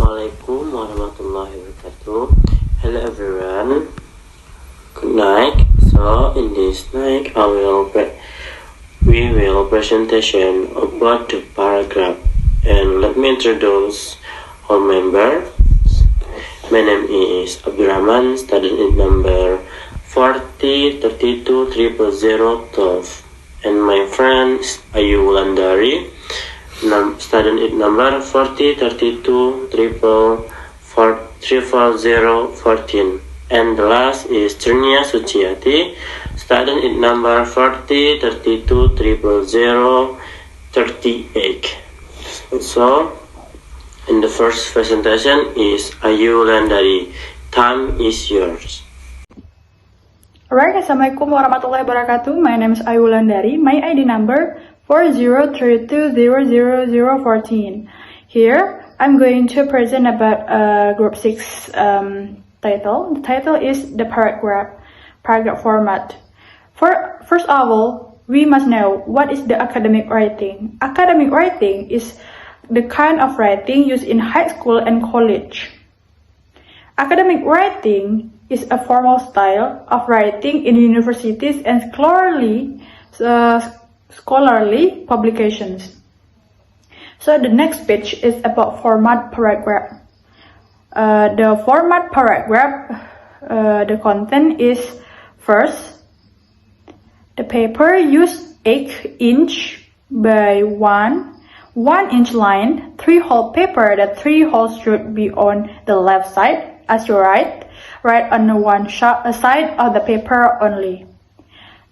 Assalamualaikum warahmatullahi wabarakatuh. Hello everyone. Good night. So in this night, we will presentation about the paragraph. And let me introduce our members. My name is Abdurrahman, student in number 4032000012, and my friend is Ayu Wulandari, student in number 40320014, and the last is Cernia Suciati, student in number 40320038. So in the first presentation is Ayu Wulandari. Time is yours. Alright, Assalamualaikum warahmatullahi wabarakatuh. My name is Ayu Wulandari. My ID number 4032000014. Here, I'm going to present about Group 6 title. The title is the paragraph format. First of all, we must know what is the academic writing. Academic writing is the kind of writing used in high school and college. Academic writing is a formal style of writing in universities and scholarly publications. So the next page is about format paragraph. The format paragraph, the content is first, the paper used 8 inch by 1 inch line, 3-hole paper. That 3 holes should be on the left side as you write on the one side of the paper only.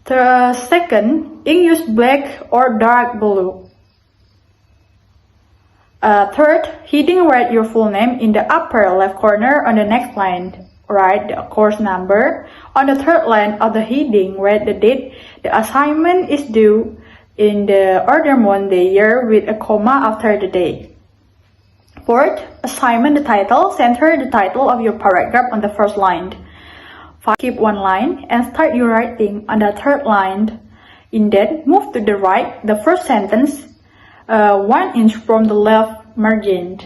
The second, ink used black or dark blue. Third, heading, write your full name in the upper left corner on the next line. Write the course number. On the third line of the heading, write the date the assignment is due in the order month, the year with a comma after the day. Fourth, assignment the title. Center the title of your paragraph on the first line. 5. Keep one line and start your writing on the third line. Indent, move to the right, the first sentence 1 inch from the left margin.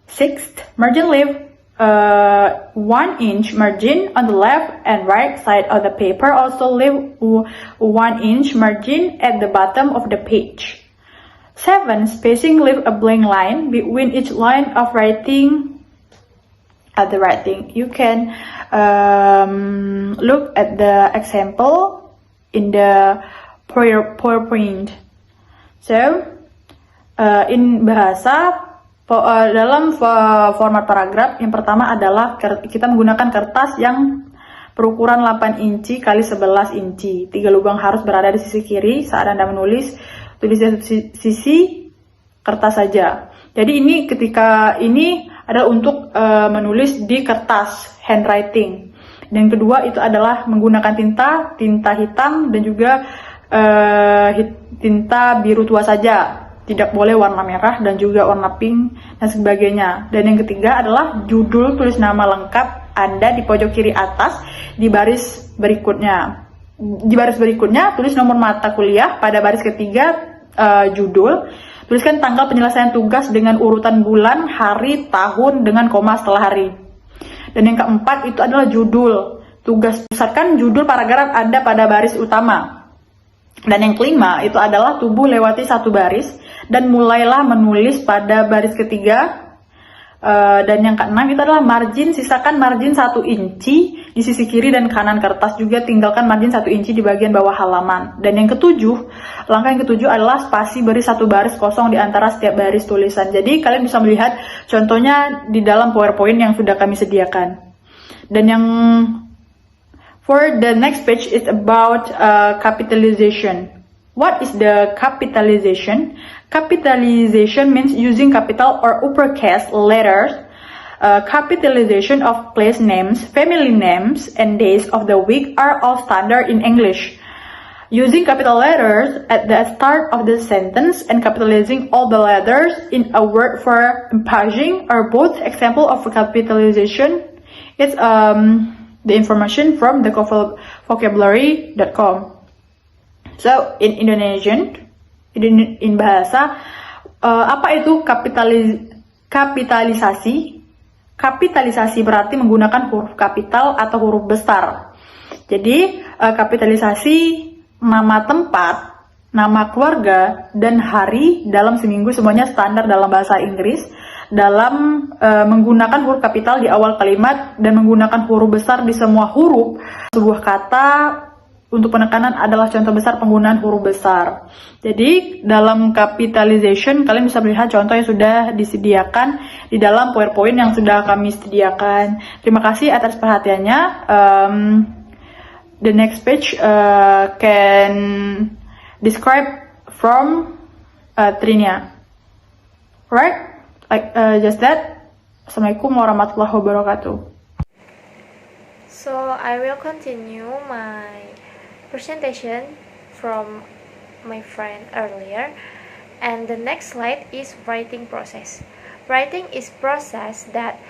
6th, margin leave 1 inch margin on the left and right side of the paper. Also leave 1 inch margin at the bottom of the page. 7. Spacing, leave a blank line between each line of writing. You can look at the example in the PowerPoint. So, in bahasa dalam format paragraf, yang pertama adalah kita menggunakan kertas yang berukuran 8 inci kali 11 inci. 3 lubang harus berada di sisi kiri saat Anda menulis. Tulis di sisi kertas saja. Jadi ketika ini adalah untuk menulis di kertas, handwriting. Dan kedua itu adalah menggunakan tinta hitam dan juga tinta biru tua saja. Tidak boleh warna merah dan juga warna pink dan sebagainya. Dan yang ketiga adalah judul, tulis nama lengkap Anda di pojok kiri atas di baris berikutnya. Di baris berikutnya tulis nomor mata kuliah. Pada baris ketiga judul, tuliskan tanggal penyelesaian tugas dengan urutan bulan, hari, tahun dengan koma setelah hari. Dan yang keempat itu adalah judul tugas. Pusatkan judul paragraf Anda pada baris utama. Dan yang kelima itu adalah tubuh lewati satu baris dan mulailah menulis pada baris ketiga. Dan yang keenam itu adalah margin, sisakan margin 1 inci di sisi kiri dan kanan kertas, juga tinggalkan margin 1 inci di bagian bawah halaman. Dan yang ketujuh, langkah yang ketujuh adalah spasi, beri 1 baris kosong di antara setiap baris tulisan. Jadi kalian bisa melihat contohnya di dalam PowerPoint yang sudah kami sediakan. Dan yang for the next page is about capitalization. What is the capitalization? Capitalization means using capital or uppercase letters. Capitalization of place names, family names, and days of the week are all standard in English. Using capital letters at the start of the sentence and capitalizing all the letters in a word for emphasizing are both example of capitalization. It's the information from the vocabulary.com. So in Indonesian, in bahasa, apa itu kapitalisasi? Kapitalisasi berarti menggunakan huruf kapital atau huruf besar. Jadi, kapitalisasi nama tempat, nama keluarga, dan hari dalam seminggu semuanya standar dalam bahasa Inggris dalam menggunakan huruf kapital di awal kalimat dan menggunakan huruf besar di semua huruf. Sebuah kata untuk penekanan adalah contoh besar penggunaan huruf besar. Jadi dalam capitalization kalian bisa melihat contoh yang sudah disediakan di dalam PowerPoint yang sudah kami sediakan. Terima kasih atas perhatiannya. The next page can describe from Trinia. Right? Like just that. Assalamualaikum warahmatullahi wabarakatuh. So I will continue my presentation from my friend earlier, and the next slide is writing process. Writing is process that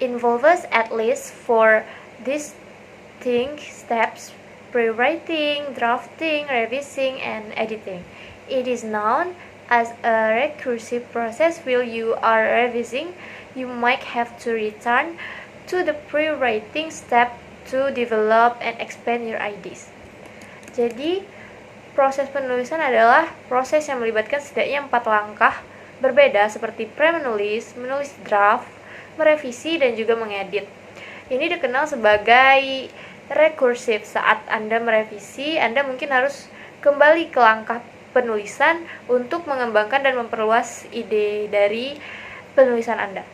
involves at least four distinct steps: pre-writing, drafting, revising, and editing. It is known as a recursive process. While you are revising, you might have to return to the pre-writing step to develop and expand your ideas. Jadi, proses penulisan adalah proses yang melibatkan setidaknya 4 langkah berbeda seperti pre-menulis, menulis draft, merevisi, dan juga mengedit. Ini dikenal sebagai rekursif. Saat Anda merevisi, Anda mungkin harus kembali ke langkah penulisan untuk mengembangkan dan memperluas ide dari penulisan Anda.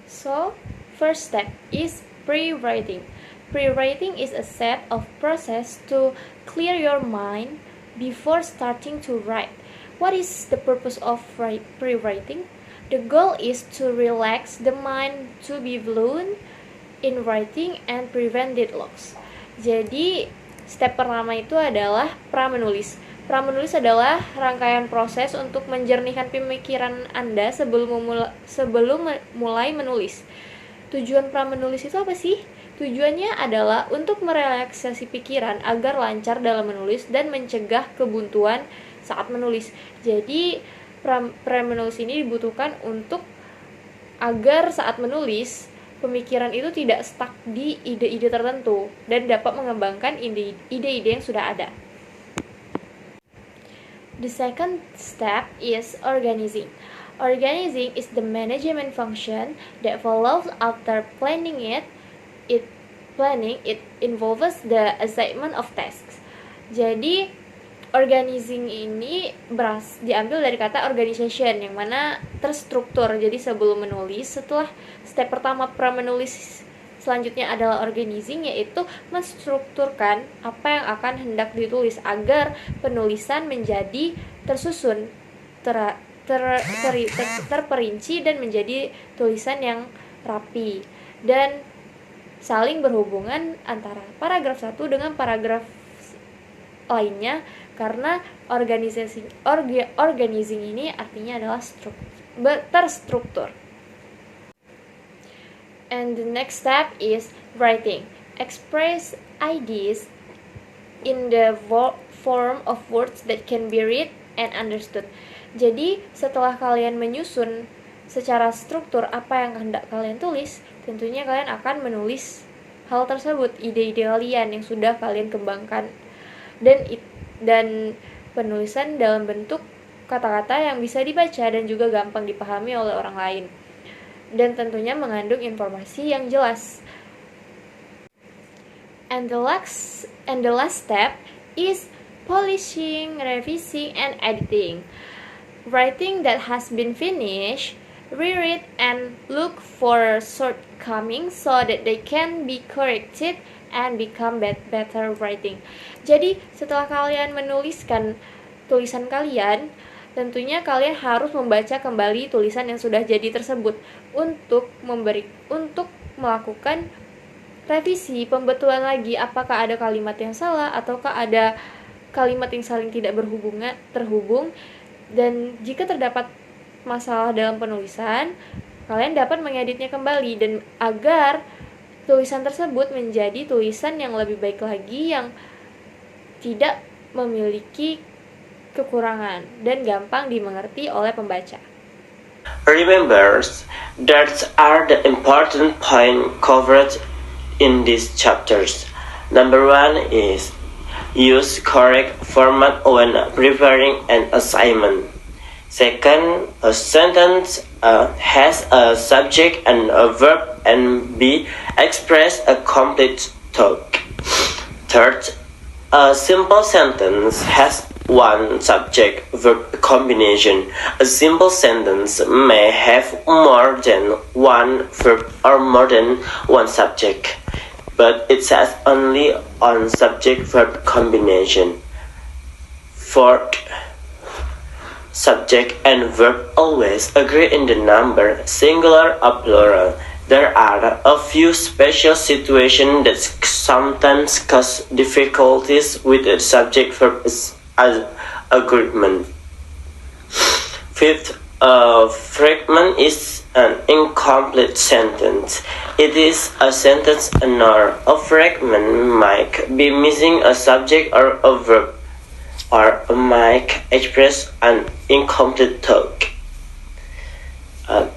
So, first step is pre-writing. Pre-writing is a set of process to clear your mind before starting to write. What is the purpose of pre-writing? The goal is to relax the mind to be fluent in writing and prevent deadlocks. Jadi, step pertama itu adalah pra-menulis. Pra-menulis adalah rangkaian proses untuk menjernihkan pemikiran Anda sebelum mulai menulis. Tujuan pra-menulis itu apa sih? Tujuannya adalah untuk merelaksasi pikiran agar lancar dalam menulis dan mencegah kebuntuan saat menulis. Jadi, pre-menulis ini dibutuhkan untuk agar saat menulis, pemikiran itu tidak stuck di ide-ide tertentu dan dapat mengembangkan ide-ide yang sudah ada. The second step is organizing. Organizing is the management function that follows after planning. It involves the assignment of tasks. Jadi, organizing ini diambil dari kata organization yang mana terstruktur. Jadi sebelum menulis, setelah step pertama pra-menulis, selanjutnya adalah organizing, yaitu menstrukturkan apa yang akan hendak ditulis agar penulisan menjadi tersusun, terperinci dan menjadi tulisan yang rapi dan saling berhubungan antara paragraf satu dengan paragraf lainnya, karena organizing ini artinya adalah terstruktur. And the next step is writing. Express ideas in the form of words that can be read and understood. Jadi, setelah kalian menyusun secara struktur apa yang hendak kalian tulis, tentunya kalian akan menulis hal tersebut, ide-ide kalian yang sudah kalian kembangkan. Dan penulisan dalam bentuk kata-kata yang bisa dibaca dan juga gampang dipahami oleh orang lain. Dan tentunya mengandung informasi yang jelas. And the last step is polishing, revising, and editing. Writing that has been finished, reread and look for shortcomings so that they can be corrected and become better writing. Jadi, setelah kalian menuliskan tulisan kalian, tentunya kalian harus membaca kembali tulisan yang sudah jadi tersebut untuk melakukan revisi, pembetulan lagi apakah ada kalimat yang salah ataukah ada kalimat yang saling tidak terhubung, dan jika terdapat masalah dalam penulisan, kalian dapat mengeditnya kembali dan agar tulisan tersebut menjadi tulisan yang lebih baik lagi, yang tidak memiliki kekurangan dan gampang dimengerti oleh pembaca. Remember that are the important points covered in these chapters. Number 1 is use correct format when preparing an assignment. Second, a sentence has a subject and a verb and be express a complete thought. Third, a simple sentence has one subject-verb combination. A simple sentence may have more than one verb or more than one subject, but it has only one subject-verb combination. Fourth, subject and verb always agree in the number, singular or plural. There are a few special situations that sometimes cause difficulties with the subject-verb agreement. Fifth, a fragment is an incomplete sentence. It is a sentence nor a fragment might be missing a subject or a verb, or might express an incomplete thought.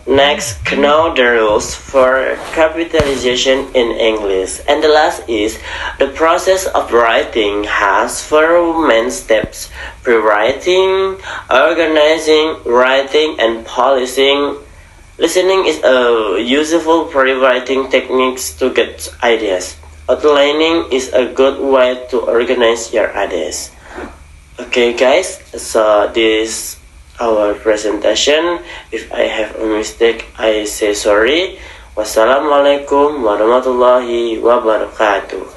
Next, know the rules for capitalization in English. And the last is, the process of writing has 4 main steps: pre-writing, organizing, writing, and polishing. Listening is a useful pre-writing technique to get ideas. Outlining is a good way to organize your ideas. Okay guys, so this our presentation. If I have a mistake, I say sorry. Wassalamualaikum warahmatullahi wabarakatuh.